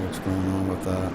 what's going on with that.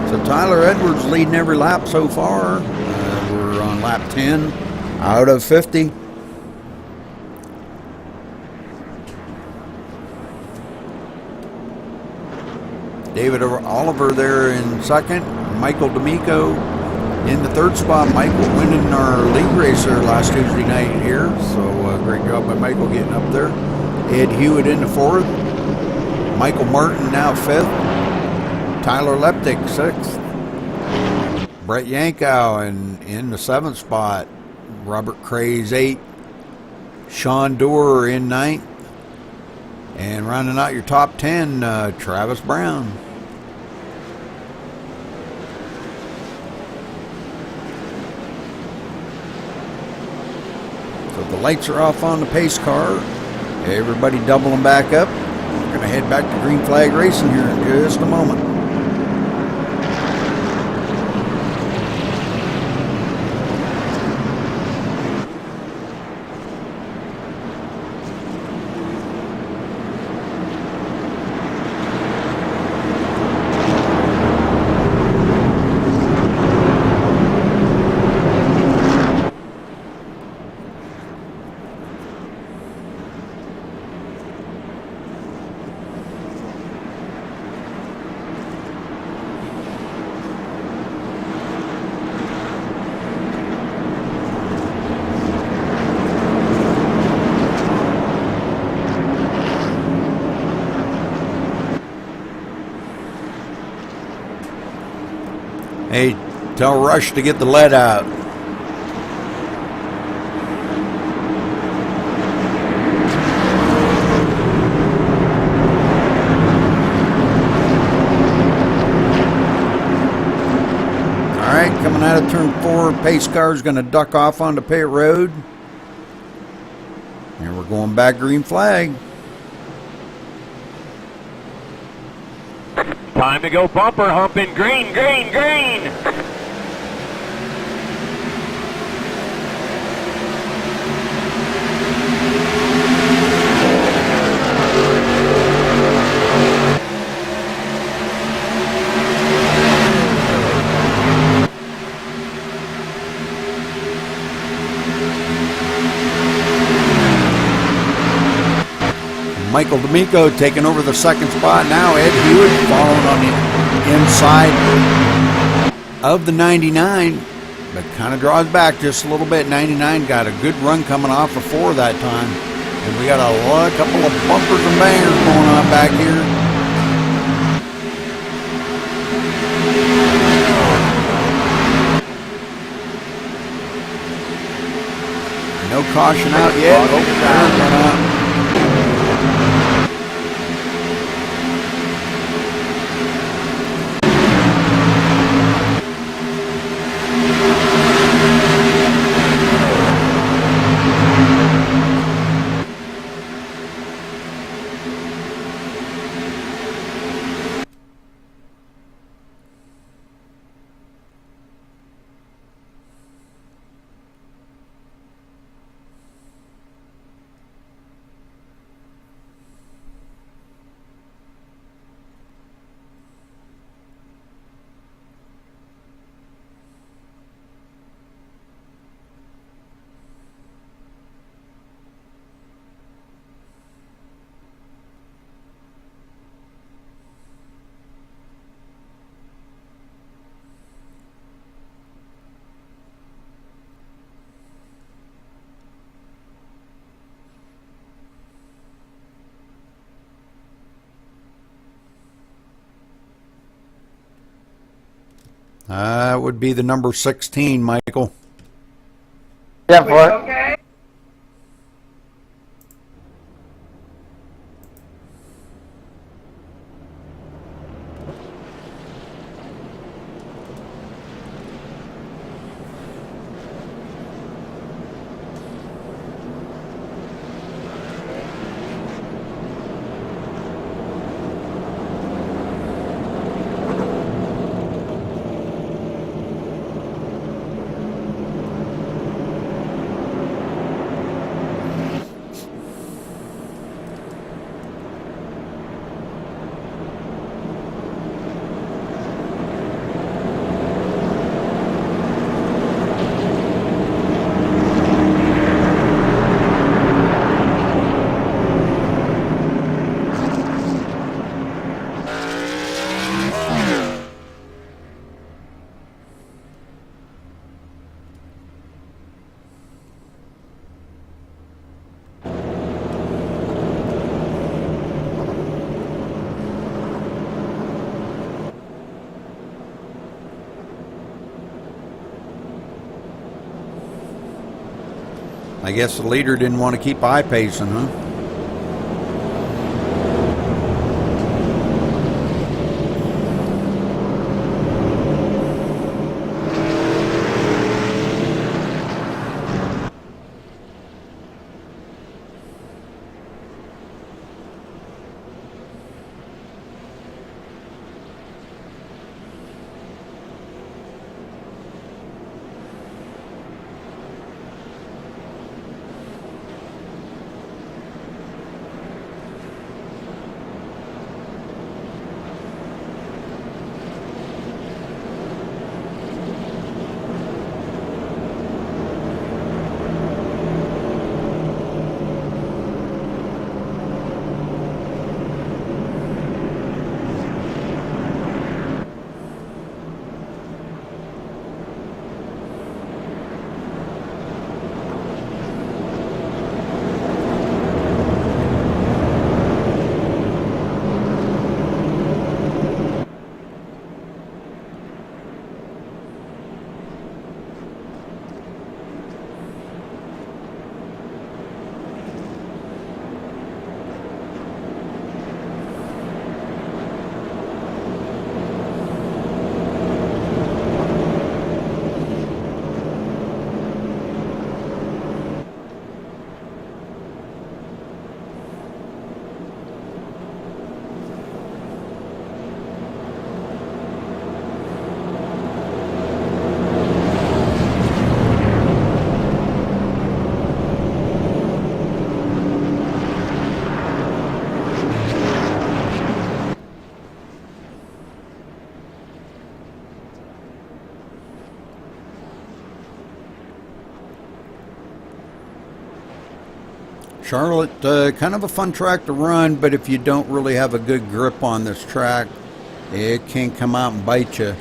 So Tyler Edwards leading every lap so far. We're on lap 10 out of 50. David Oliver there in second. Michael D'Amico in the third spot. Michael winning our league racer last Tuesday night here. So great job by Michael getting up there. Ed Hewitt in the fourth. Michael Martin now fifth. Tyler Leptic, 6th. Brett Yankow in the 7th spot. Robert Craze, 8th. Sean Doerr in 9th. And rounding out your top 10, Travis Brown. So the lights are off on the pace car. Everybody doubling back up. We're going to head back to Green Flag Racing here in just a moment. Hey, tell Rush to get the lead out. All right, coming out of turn 4, pace car is going to duck off onto pit road. And we're going back Green Flag. Time to go bumper humping. Green, green, green. Michael D'Amico taking over the 2nd spot now. Ed Hewitt following on the inside of the 99, but kind of draws back just a little bit. 99 got a good run coming off of 4 that time. And we got a couple of bumpers and bangers going on back here. No caution out yet. Would be the number 16, Michael. Yeah, for it. Okay. I guess the leader didn't want to keep eye pacing, huh? Charlotte, kind of a fun track to run, but if you don't really have a good grip on this track, it can come out and bite you.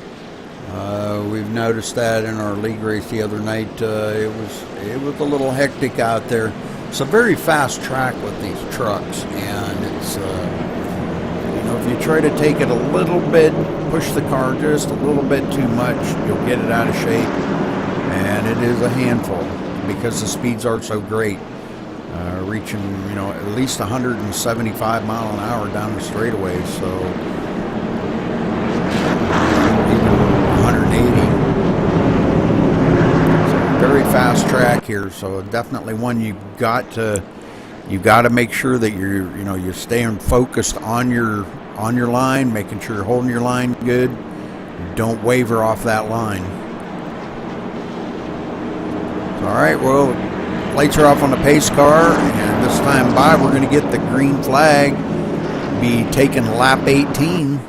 We've noticed that in our league race the other night. It was a little hectic out there. It's a very fast track with these trucks, and it's if you try to take it a little bit, push the car just a little bit too much, you'll get it out of shape, and it is a handful because the speeds are so great. Reaching, at least 175 mile an hour down the straightaway, so even 180. It's a very fast track here, so definitely one you've got to make sure that you're staying focused on your line, making sure you're holding your line good. Don't waver off that line. All right, well, lights are off on the pace car, and this time by we're going to get the green flag, be taking lap 18.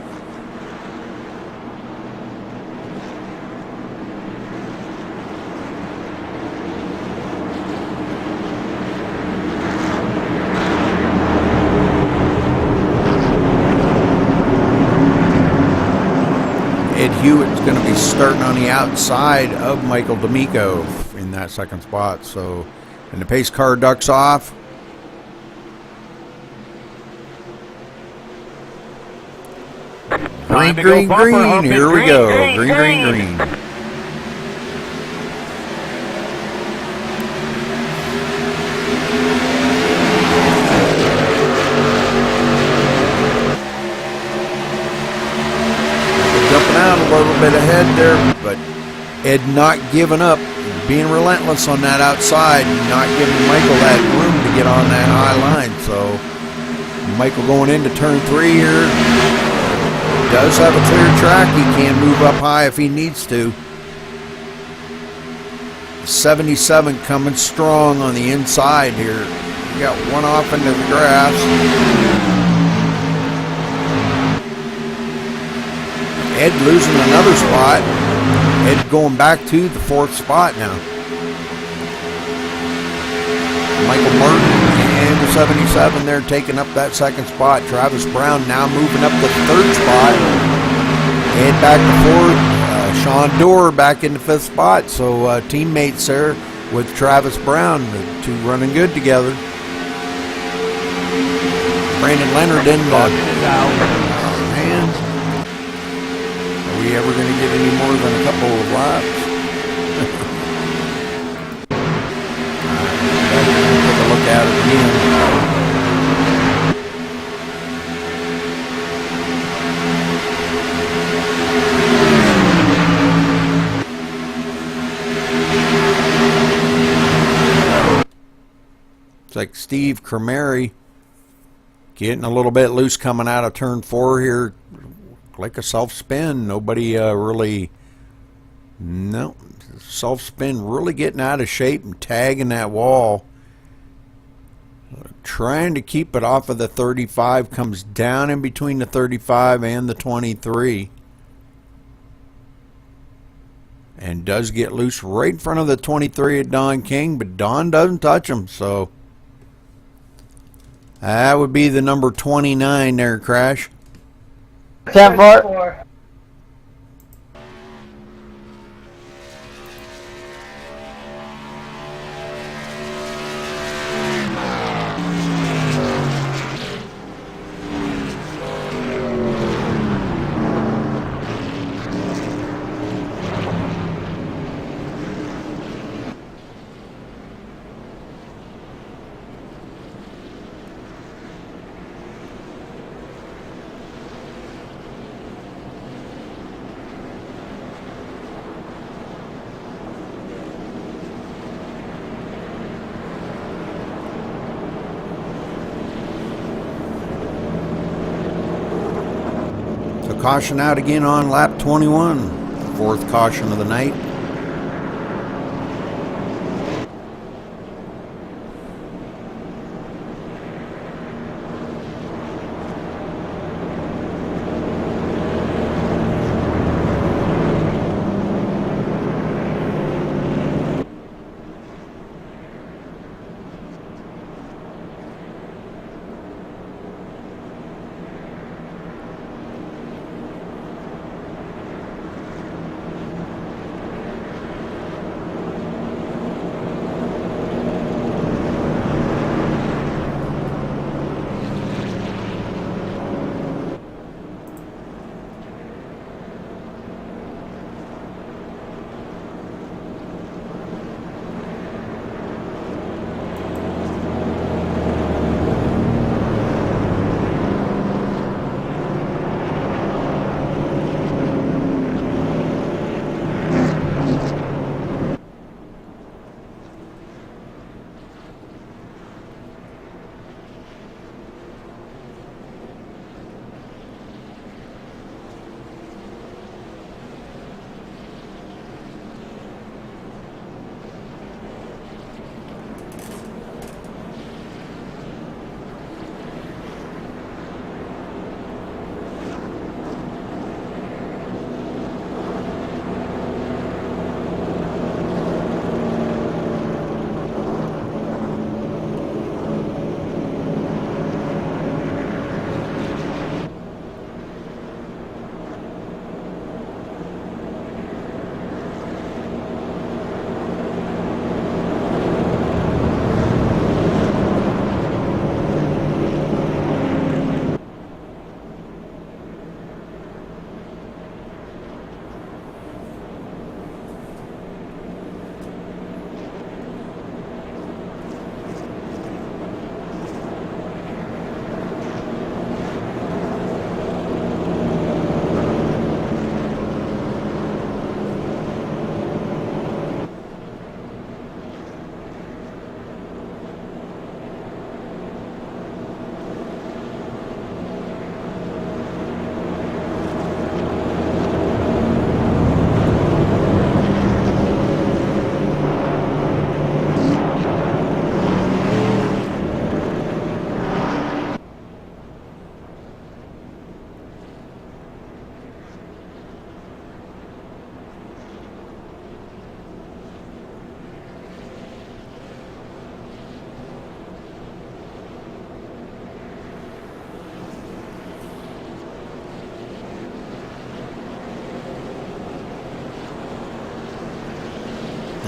Ed Hewitt's going to be starting on the outside of Michael D'Amico in that second spot, so. And the pace car ducks off. Green, Time to green, go bumper green. humping. Here we Green, go. green, Green, green, green. Jumping out a little bit ahead there, but Ed not giving up, being relentless on that outside, not giving Michael that room to get on that high line. So Michael going into turn 3 here. Does have a clear track. He can move up high if he needs to. 77 coming strong on the inside here. We got one off into the grass. Ed losing another spot. Ed going back to the 4th spot now. Michael Martin and the 77 there taking up that 2nd spot. Travis Brown now moving up the 3rd spot. Ed back to 4th. Sean Dorr back in the 5th spot. So teammates there with Travis Brown, the two running good together. Brandon Leonard in man. Are we ever going to get any more than a couple of laps? Take a look at it again. It's like Steve Cremary getting a little bit loose coming out of turn 4 here. Like a self-spin. Nobody really... No. Self-spin really getting out of shape and tagging that wall. Trying to keep it off of the 35. Comes down in between the 35 and the 23. And does get loose right in front of the 23 at Don King. But Don doesn't touch him. So that would be the number 29 there, Crash. 10-4. Caution out again on lap 21. 4th caution of the night.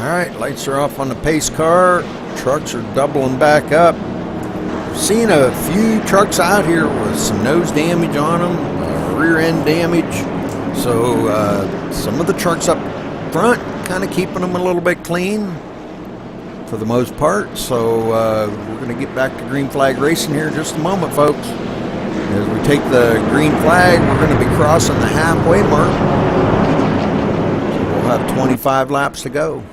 Alright, lights are off on the pace car. Trucks are doubling back up. Seeing a few trucks out here with some nose damage on them, rear end damage. So some of the trucks up front kind of keeping them a little bit clean for the most part. So we're going to get back to green flag racing here in just a moment, folks. As we take the green flag, we're going to be crossing the halfway mark. So we'll have 25 laps to go.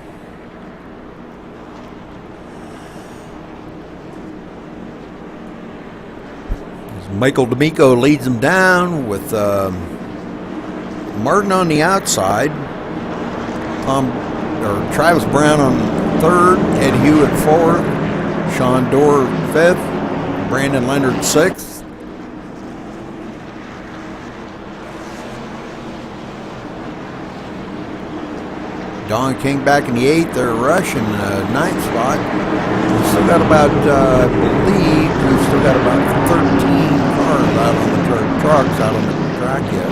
Michael D'Amico leads them down with Martin on the outside, Travis Brown on third, Ed Hewitt fourth, Sean Dorr fifth, Brandon Leonard sixth. Don King back in the eighth. They're rushing ninth spot. We've still got about, I believe, we've still got about 13 cars out on the trucks out on the track yet.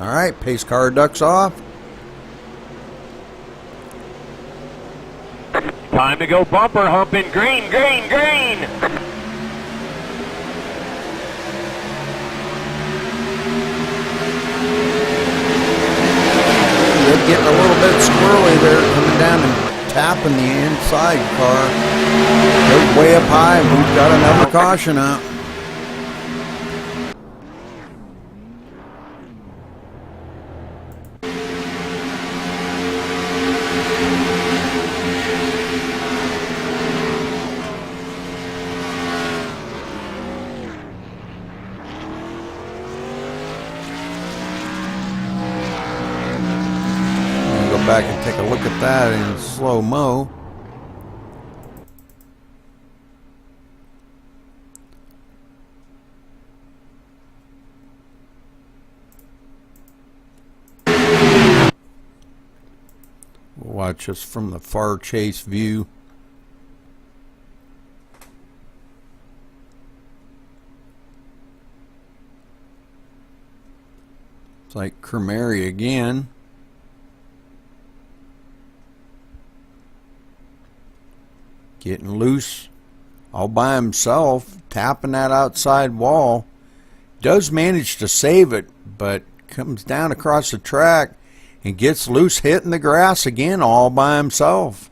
All right, pace car ducks off. Time to go bumper humping. Green, green, green. They're getting a little bit squirrely there, coming down and tapping the inside car. They're way up high, and we've got another caution out. Back and take a look at that in slow-mo. Watch us from the far chase view. It's like Cremary again. Getting loose all by himself, tapping that outside wall. Does manage to save it, but comes down across the track and gets loose, hitting the grass again all by himself.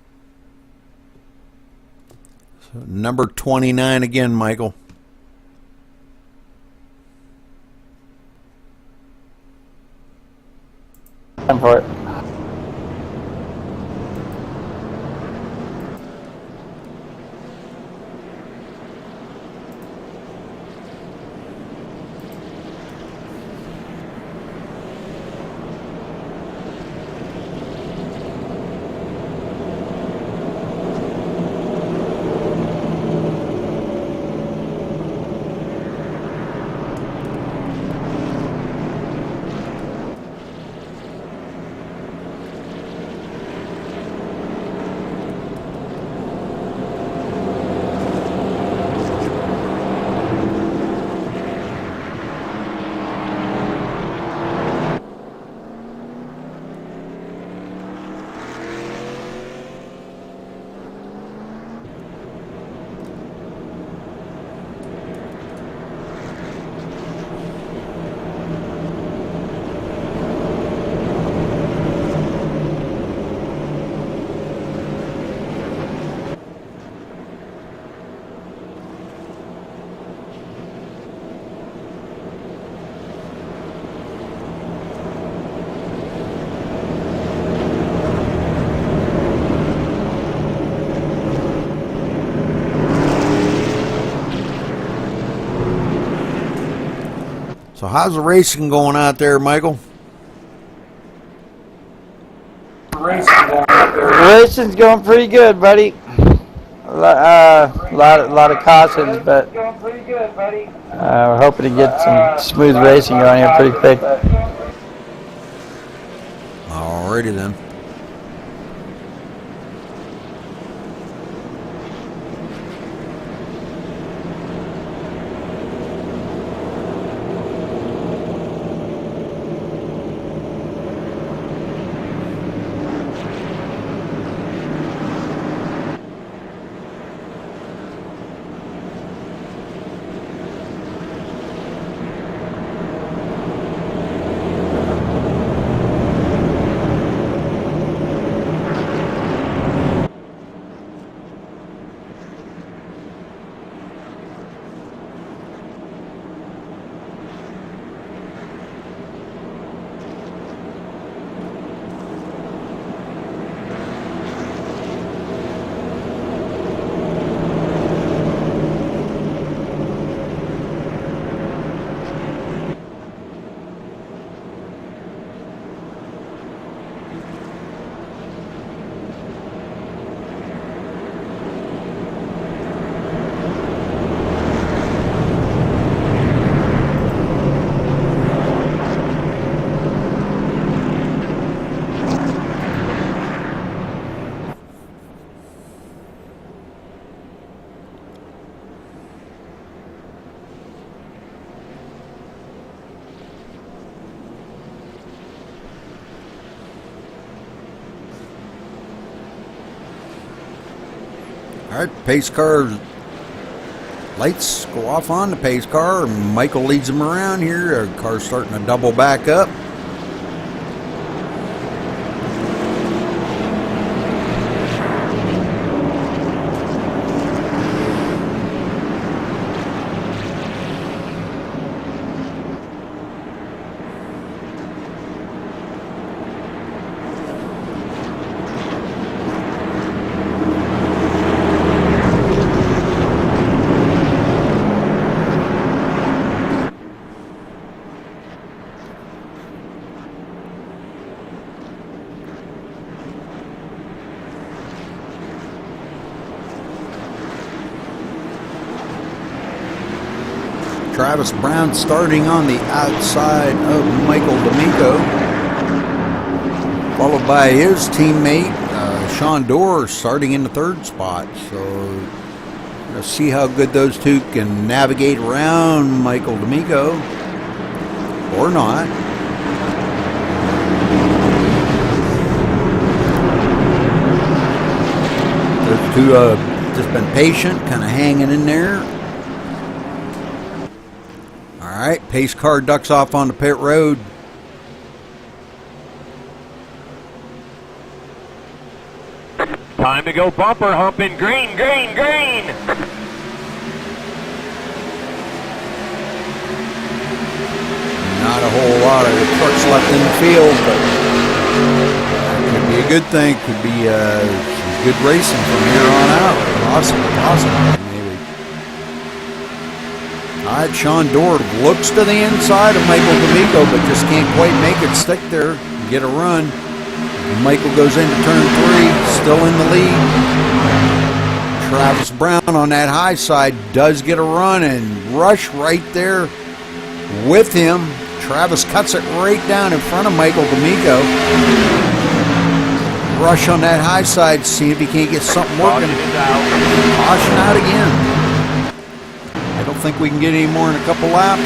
So number 29 again, Michael. Time for it. So how's the racing going out there, Michael? Racing's going pretty good, buddy. A lot of cautions, but we're hoping to get some smooth racing going here pretty quick. Alrighty then. All right, pace car lights go off on the pace car. Michael leads them around here. The car's starting to double back up. Travis Brown starting on the outside of Michael D'Amico, followed by his teammate Sean Dorr starting in the third spot. So let's see how good those two can navigate around Michael D'Amico or not. Those two just been patient, kind of hanging in there. All right, pace car ducks off on the pit road. Time to go bumper humping. Green, green, green. Not a whole lot of trucks left in the field, but that could be a good thing. Could be some good racing from here on out. Awesome. All right, Sean Dorr looks to the inside of Michael D'Amico, but just can't quite make it stick there and get a run. And Michael goes into turn 3, still in the lead. Travis Brown on that high side does get a run, and Rush right there with him. Travis cuts it right down in front of Michael D'Amico. Rush on that high side, see if he can't get something working. Caution out again. I don't think we can get any more in a couple laps.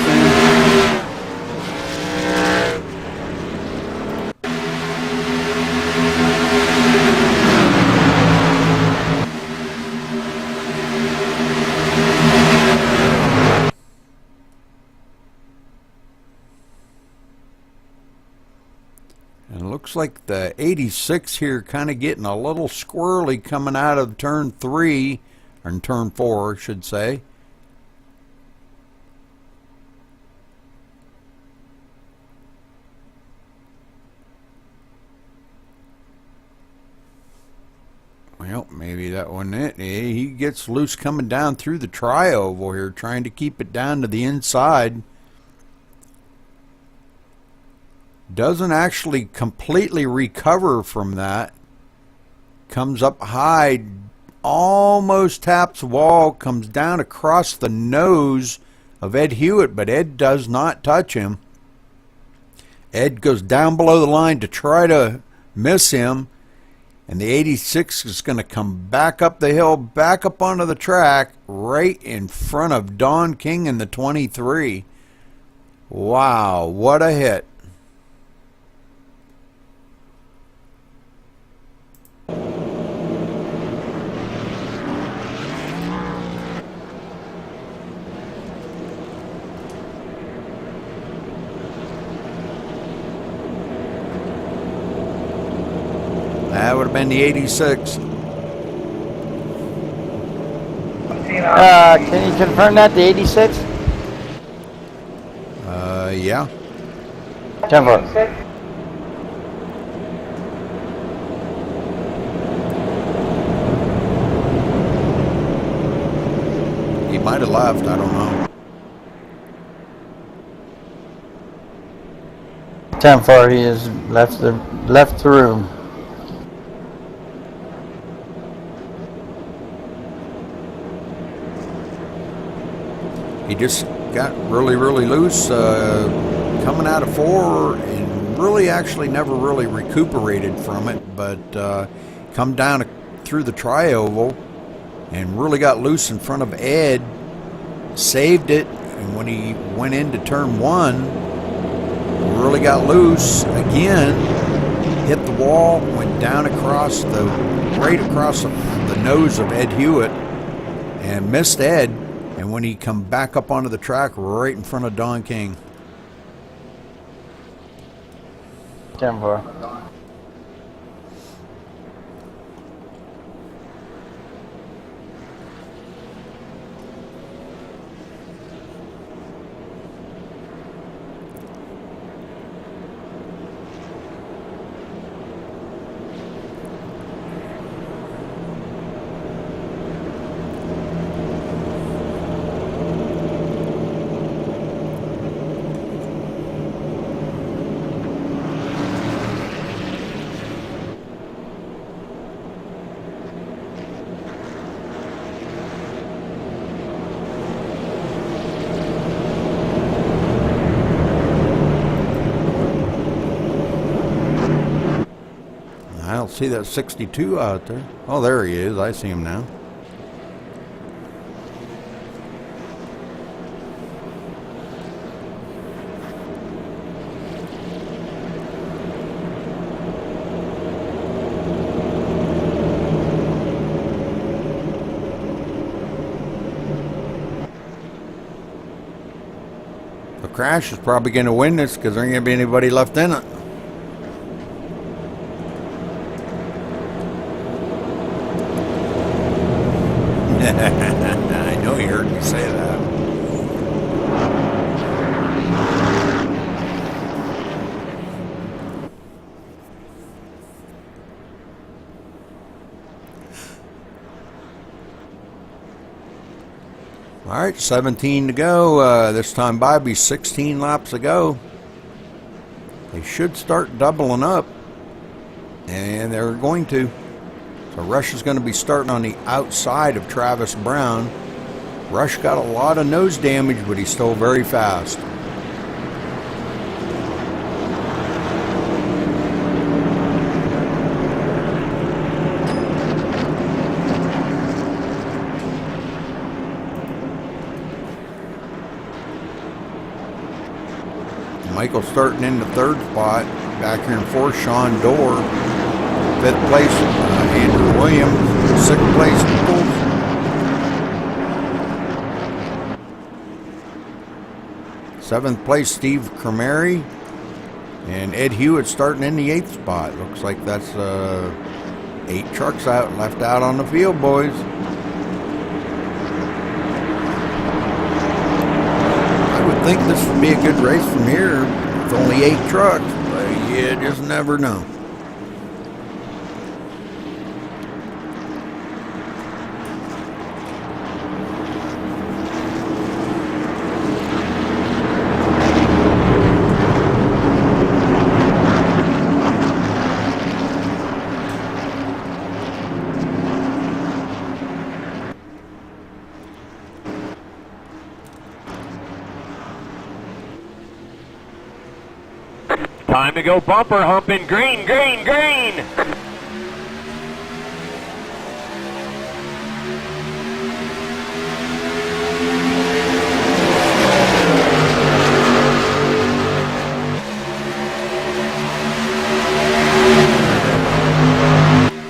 And it looks like the 86 here kind of getting a little squirrely coming out of turn 3, or turn 4, I should say. Well, maybe that wasn't it. He gets loose coming down through the tri-oval here, trying to keep it down to the inside. Doesn't actually completely recover from that. Comes up high, almost taps wall, comes down across the nose of Ed Hewitt, but Ed does not touch him. Ed goes down below the line to try to miss him. And the 86 is going to come back up the hill, back up onto the track, right in front of Don King in the 23. Wow, what a hit. That would have been the 86. Can you confirm that, the 86? Yeah. 10-4. He might have left, I don't know. 10-4, he has left the room. He just got really loose coming out of 4 and really actually never really recuperated from it, but come down through the tri-oval and really got loose in front of Ed, saved it, and when he went into turn 1, really got loose again, hit the wall, went down across right across the nose of Ed Hewitt, and missed Ed. And when he come back up onto the track, right in front of Don King. 10-4. I don't see that 62 out there. Oh, there he is. I see him now. The Crash is probably going to win this because there ain't going to be anybody left in it. I know you heard me say that. All right, 17 to go. This time by be 16 laps to go. They should start doubling up, and they're going to. So Rush is going to be starting on the outside of Travis Brown. Rush got a lot of nose damage, but he's still very fast. Michael starting in the third spot. Back here in fourth, Sean Dorr. Fifth place, Andrew Williams. Sixth place, Nichols. Seventh place, Steve Cremary. And Ed Hewitt starting in the eighth spot. Looks like that's 8 trucks left out on the field, boys. I would think this would be a good race from here with only 8 trucks. But you just never know. Time to go bumper humping. Green, green, green.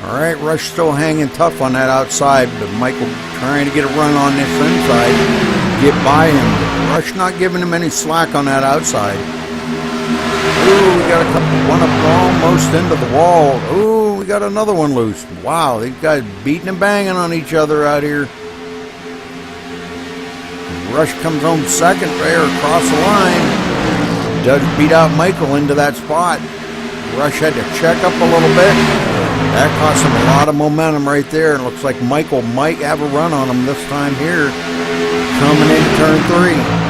All right, Rush still hanging tough on that outside, but Michael trying to get a run on this inside, get by him. Rush not giving him any slack on that outside. Ooh, we got one up almost into the wall. Ooh, we got another one loose. Wow, these guys beating and banging on each other out here. Rush comes home second there across the line. Does beat out Michael into that spot. Rush had to check up a little bit. That cost him a lot of momentum right there. It looks like Michael might have a run on him this time here. Coming into turn 3.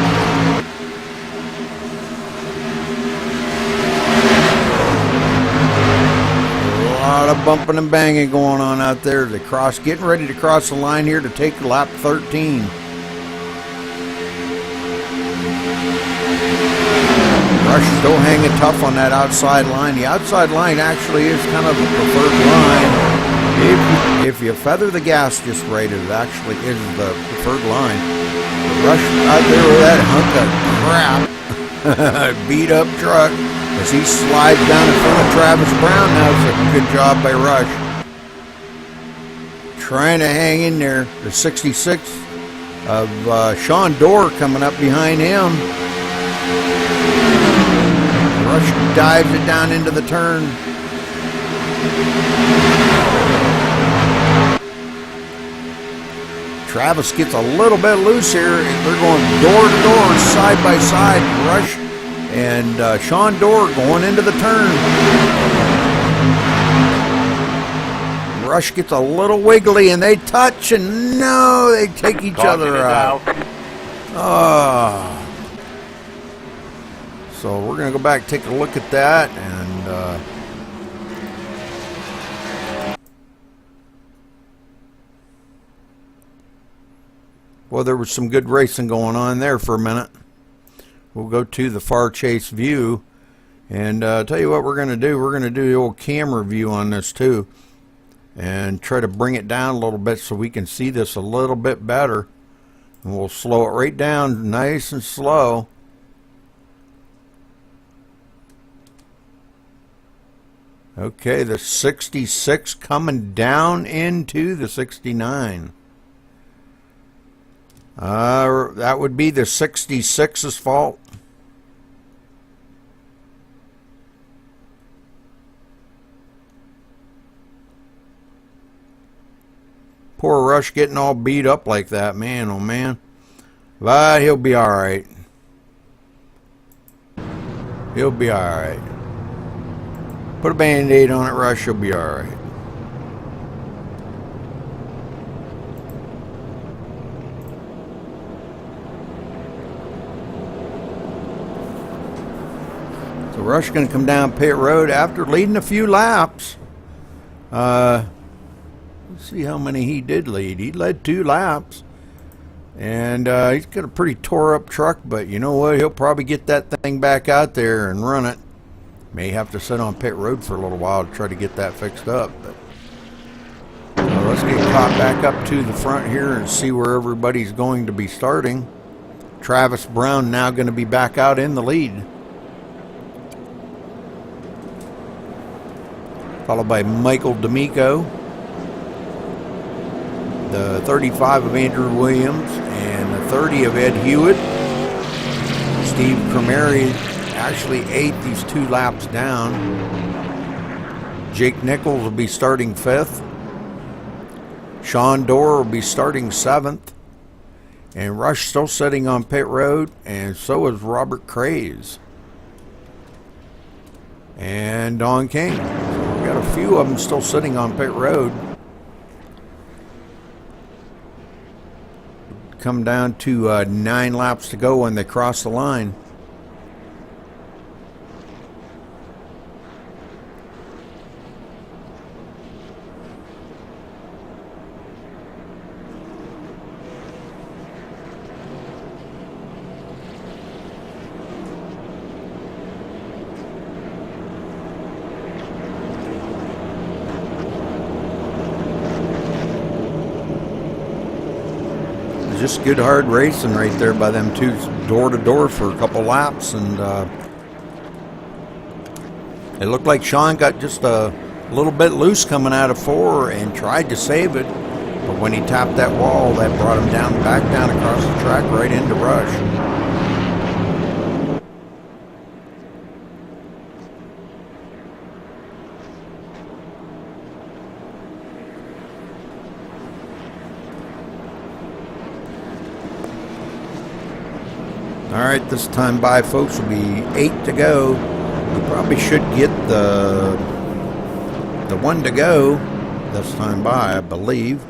A lot of bumping and banging going on out there. They getting ready to cross the line here to take lap 13. Rush still hanging tough on that outside line. The outside line actually is kind of the preferred line. If you feather the gas just right, it actually is the preferred line. Rush out there with that hunk of crap. Beat up truck. as he slides down in front of Travis Brown. Now it's a good job by Rush. Trying to hang in there. The 66 of Sean Dorr coming up behind him. Rush dives it down into the turn. Travis gets a little bit loose here. They're going door to door, side by side. Rush and Sean Dorr going into the turn. Rush gets a little wiggly and they touch, and no, they take each other out. Oh. So we're going to go back and take a look at that, and well, there was some good racing going on there for a minute. We'll go to the far chase view, and tell you what we're going to do. We're going to do the old camera view on this too, and try to bring it down a little bit so we can see this a little bit better. And we'll slow it right down nice and slow. Okay, the 66 coming down into the 69. That would be the 66's fault. Poor Rush getting all beat up like that, man, oh man. But he'll be alright. He'll be alright. Put a Band-Aid on it, Rush, he'll be alright. So Rush going to come down pit road after leading a few laps. Let's see how many he did lead. He led 2 laps. And he's got a pretty tore up truck, but you know what? He'll probably get that thing back out there and run it. May have to sit on pit road for a little while to try to get that fixed up. But let's get caught back up to the front here and see where everybody's going to be starting. Travis Brown now going to be back out in the lead, followed by Michael D'Amico, the 35 of Andrew Williams, and the 30 of Ed Hewitt. Steve Cremeri actually 8th, he's 2 laps down. Jake Nichols will be starting 5th. Sean Dorr will be starting 7th. And Rush still sitting on pit road, and so is Robert Craze. And Don King. So we got a few of them still sitting on pit road. Come down to 9 laps to go when they cross the line. Just good hard racing right there by them 2 door to door for a couple laps, and it looked like Sean got just a little bit loose coming out of 4 and tried to save it, but when he tapped that wall, that brought him down, back down across the track right into Rush. Alright, this time by, folks, will be 8 to go. We probably should get the 1 to go this time by, I believe.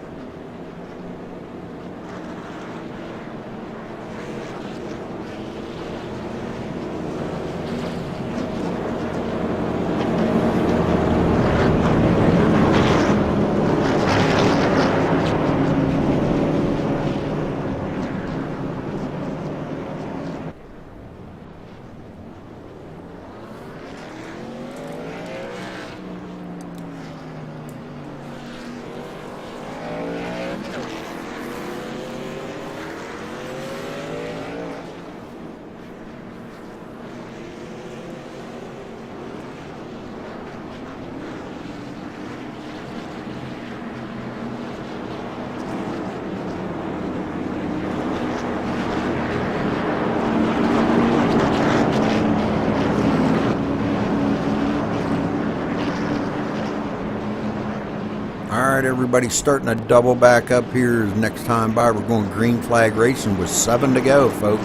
everybody's starting to double back up here. Next time by, we're going green flag racing with 7 to go, folks.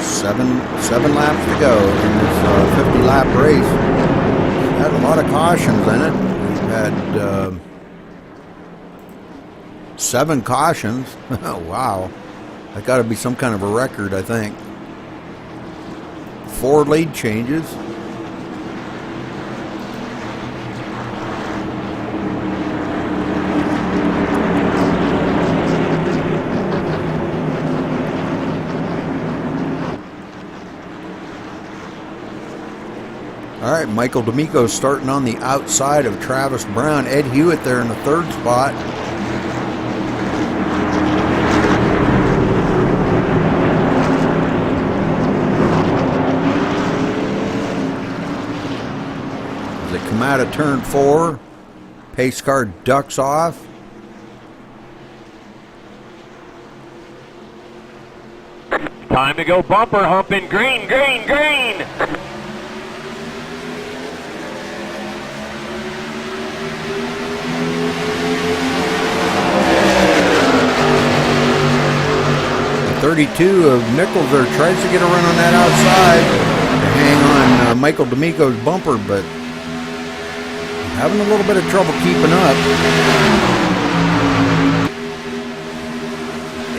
Seven laps to go in this 50-lap race. Had a lot of cautions in it. We've had 7 cautions. Wow. That got to be some kind of a record, I think. 4 lead changes. All right, Michael D'Amico starting on the outside of Travis Brown. Ed Hewitt there in the 3rd spot. As they come out of turn 4, pace car ducks off. Time to go bumper humping. Green, green, green. The 32 of Nichols there tries to get a run on that outside to hang on Michael D'Amico's bumper, but having a little bit of trouble keeping up.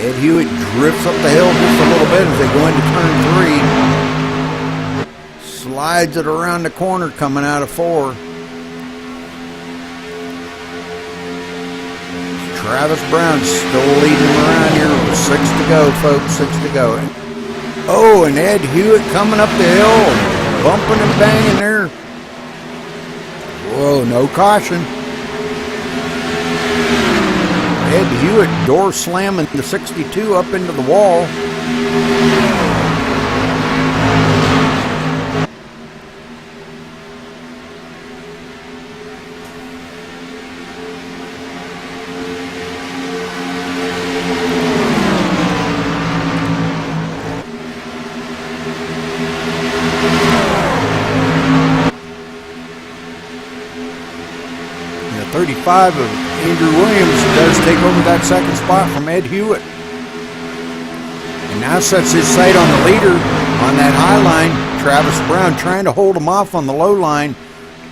Ed Hewitt drifts up the hill just a little bit as they go into turn 3. Slides it around the corner coming out of 4. Travis Brown still leading them around here with 6 to go, folks, 6 to go. Oh, and Ed Hewitt coming up the hill, bumping and banging there. Whoa, no caution. Ed Hewitt door slamming the 62 up into the wall. And the 35 of Andrew Williams does take over that 2nd spot from Ed Hewitt. And now sets his sight on the leader on that high line. Travis Brown trying to hold him off on the low line.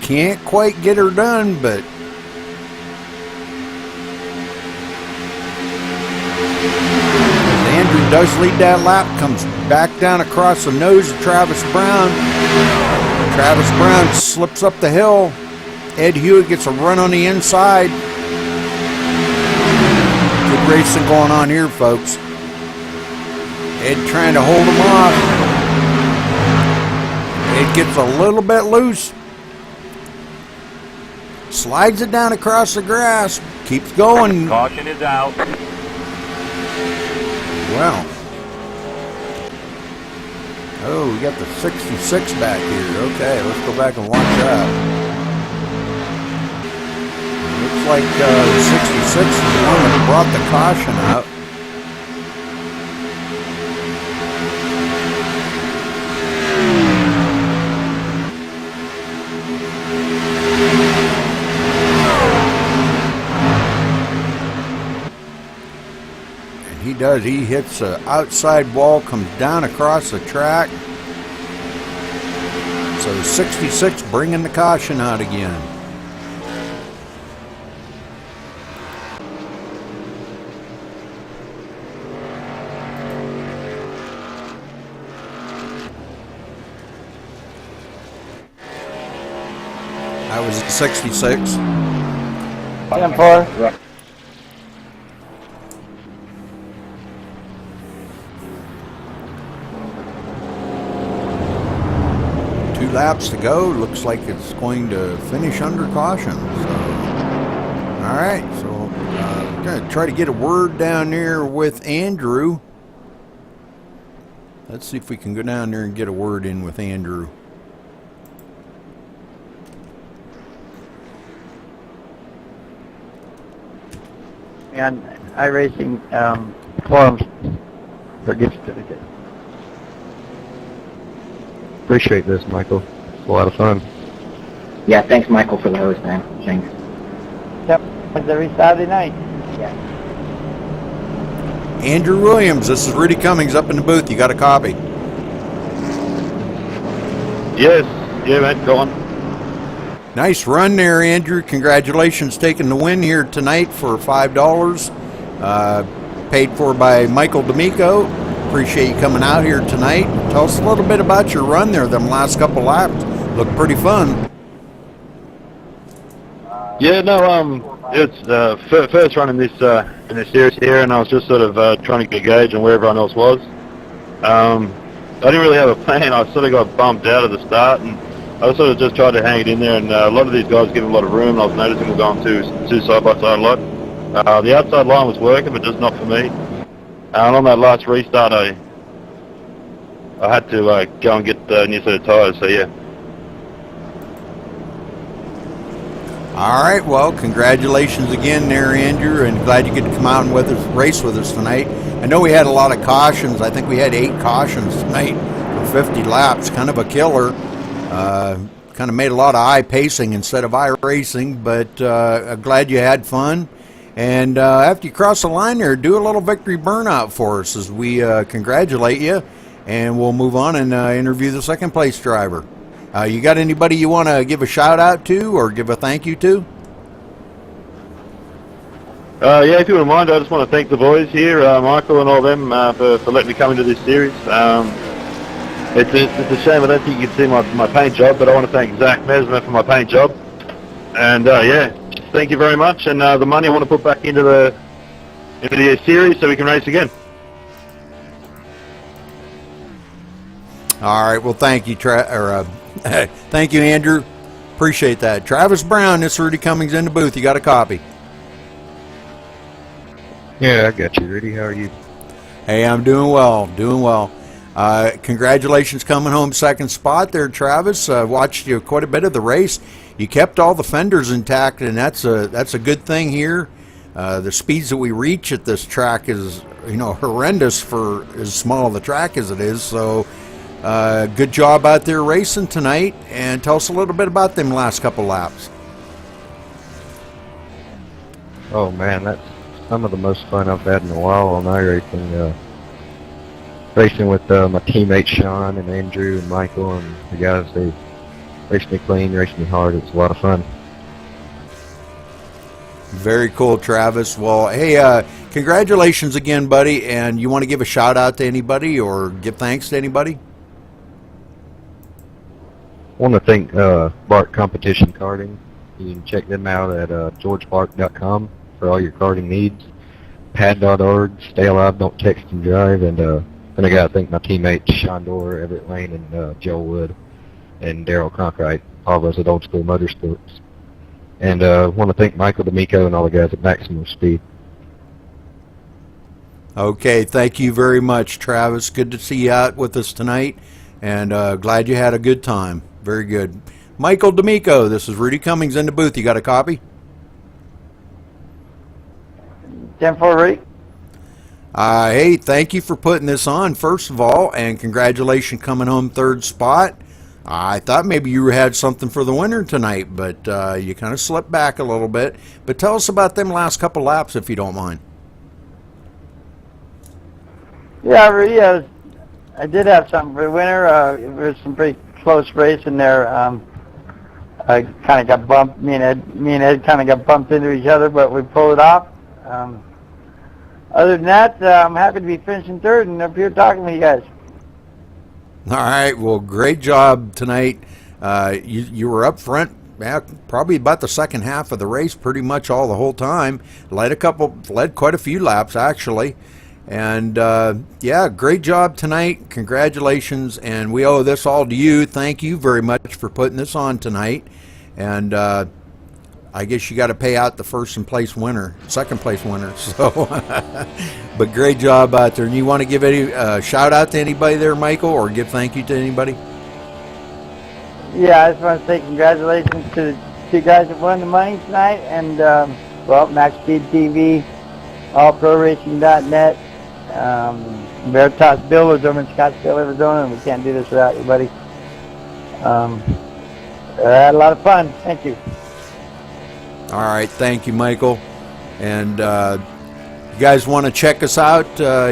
Can't quite get her done, but Andrew does lead that lap, comes back down across the nose of Travis Brown. Travis Brown slips up the hill. Ed Hewitt gets a run on the inside. Good racing going on here, folks. Ed trying to hold him off. Ed gets a little bit loose. Slides it down across the grass. Keeps going. Caution is out. Wow. Oh, we got the 66 back here. Okay, let's go back and watch that. Looks like the 66 is the one that brought the caution out. He does. He hits the outside wall, comes down across the track. So 66 bringing the caution out again. That was 66. 10-4. 2 laps to go. Looks like it's going to finish under caution. So, all right, so I'm going to try to get a word down there with Andrew. Let's see if we can go down there and get a word in with Andrew. And iRacing forums for gift certificate. Appreciate this, Michael. It's a lot of fun. Yeah, thanks, Michael, for the host, man. Thanks. Yep. every Saturday night. Andrew Williams, this is Rudy Cummings up in the booth. You got a copy? Yes. Yeah, man, go on. Nice run there, Andrew. Congratulations taking the win here tonight for $5. Paid for by Michael D'Amico. Appreciate you coming out here tonight. Tell us a little bit about your run there, them last couple laps. Looked pretty fun. Yeah, no, it's first run in this series here, and I was just sort of trying to get a gauge on where everyone else was. I didn't really have a plan. I sort of got bumped out at the start, and I sort of just tried to hang it in there. And a lot of these guys give a lot of room, and I was noticing we're going two side by side a lot. The outside line was working, but just not for me. And on that last restart, I had to go and get a new set of tyres. So yeah. All right, well, congratulations again there, Andrew, and glad you could come out and race with us tonight. I know we had a lot of cautions. I think we had 8 cautions tonight for 50 laps. Kind of a killer. Kind of made a lot of eye pacing instead of eye racing, but I'm glad you had fun. And after you cross the line there, do a little victory burnout for us as we congratulate you, and we'll move on and interview the second place driver. You got anybody you want to give a shout out to or give a thank you to? Yeah, if you wouldn't mind, I just want to thank the boys here, Michael and all them, for letting me come into this series. It's a shame I don't think you can see my paint job, but I want to thank Zach Mesmer for my paint job. And yeah, thank you very much. And the money I want to put back into the series so we can race again. All right, well, thank you, thank you, Andrew. Appreciate that. Travis Brown, this is Rudy Cummings in the booth. You got a copy? Yeah, I got you, Rudy. How are you? Hey, I'm doing well, doing well. Congratulations coming home second spot there, Travis. Watched you quite a bit of the race. You kept all the fenders intact, and that's a good thing here. The speeds that we reach at this track is, horrendous for as small of the track as it is. So, good job out there racing tonight. And tell us a little bit about them last couple laps. Oh man, that's some of the most fun I've had in a while on iRacing. Racing with my teammates Sean and Andrew and Michael and the guys, they race me clean, race me hard. It's a lot of fun. Very cool, Travis. Well, hey, congratulations again, buddy. And you want to give a shout out to anybody or give thanks to anybody? I want to thank Bart Competition Karting. You can check them out at georgebart.com for all your karting needs. Pad.org, stay alive, don't text and drive. And I got to thank my teammates Sean Dorr, Everett Lane, and Joe Wood, and Daryl Conkright, all of us at Old School Motorsports. And I want to thank Michael D'Amico and all the guys at Maximum Speed. Okay, thank you very much, Travis. Good to see you out with us tonight, and glad you had a good time. Very good. Michael D'Amico, this is Rudy Cummings in the booth. You got a copy? 10-4, Rudy. Hey, thank you for putting this on, first of all, and congratulations coming home third spot. I thought maybe you had something for the winner tonight, but you kind of slipped back a little bit. But tell us about them last couple laps, if you don't mind. Yeah, Rudy, I did have something for the winner. It was some pretty close racing there. I kind of got bumped. Me and Ed kind of got bumped into each other, but we pulled it off. Other than that, I'm happy to be finishing third and up here talking with you guys. All right, well, great job tonight. You were up front, probably about the second half of the race, pretty much all the whole time. Led quite a few laps actually, and yeah, great job tonight. Congratulations, and we owe this all to you. Thank you very much for putting this on tonight, and I guess you got to pay out the second place winner. So, but great job out there. And you want to give any shout out to anybody there, Michael, or give thank you to anybody? Yeah, I just want to say congratulations to the two guys that won the money tonight, and well, MaxSpeedTV, AllProRacing.net, Veritas Builders over in Scottsdale, Arizona, and we can't do this without you, buddy. I had a lot of fun. Thank you. All right, thank you, Michael. And you guys want to check us out,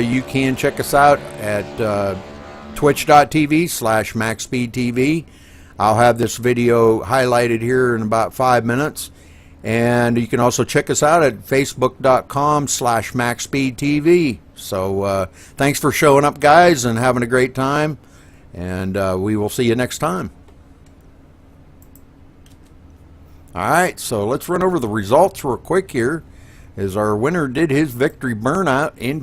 you can check us out at twitch.tv/MaxSpeedTV. I'll have this video highlighted here in about 5 minutes. And you can also check us out at facebook.com/MaxSpeedTV. So thanks for showing up, guys, and having a great time. And we will see you next time. All right, so let's run over the results real quick here, as our winner did his victory burnout in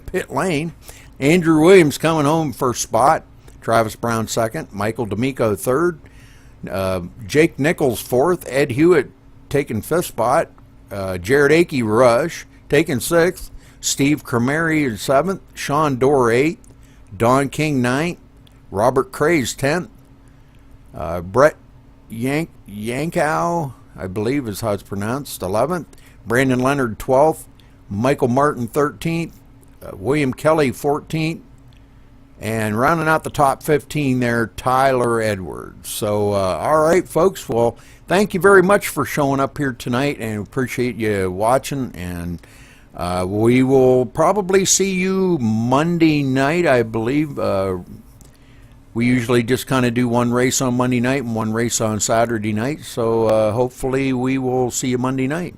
pit lane. Andrew Williams coming home first spot, Travis Brown second, Michael D'Amico third, Jake Nichols fourth, Ed Hewitt taking fifth spot, Jared Akey Rush taking sixth, Steve Cremary seventh, Sean Dorr eighth, Don King ninth, Robert Craze 10th, Brett Yankow, I believe is how it's pronounced, 11th, Brandon Leonard 12th, Michael Martin 13th, William Kelly 14th, and rounding out the top 15 there, Tyler Edwards. So, all right, folks, well, thank you very much for showing up here tonight, and appreciate you watching, and we will probably see you Monday night, I believe. We usually just kind of do one race on Monday night and one race on Saturday night, so hopefully we will see you Monday night.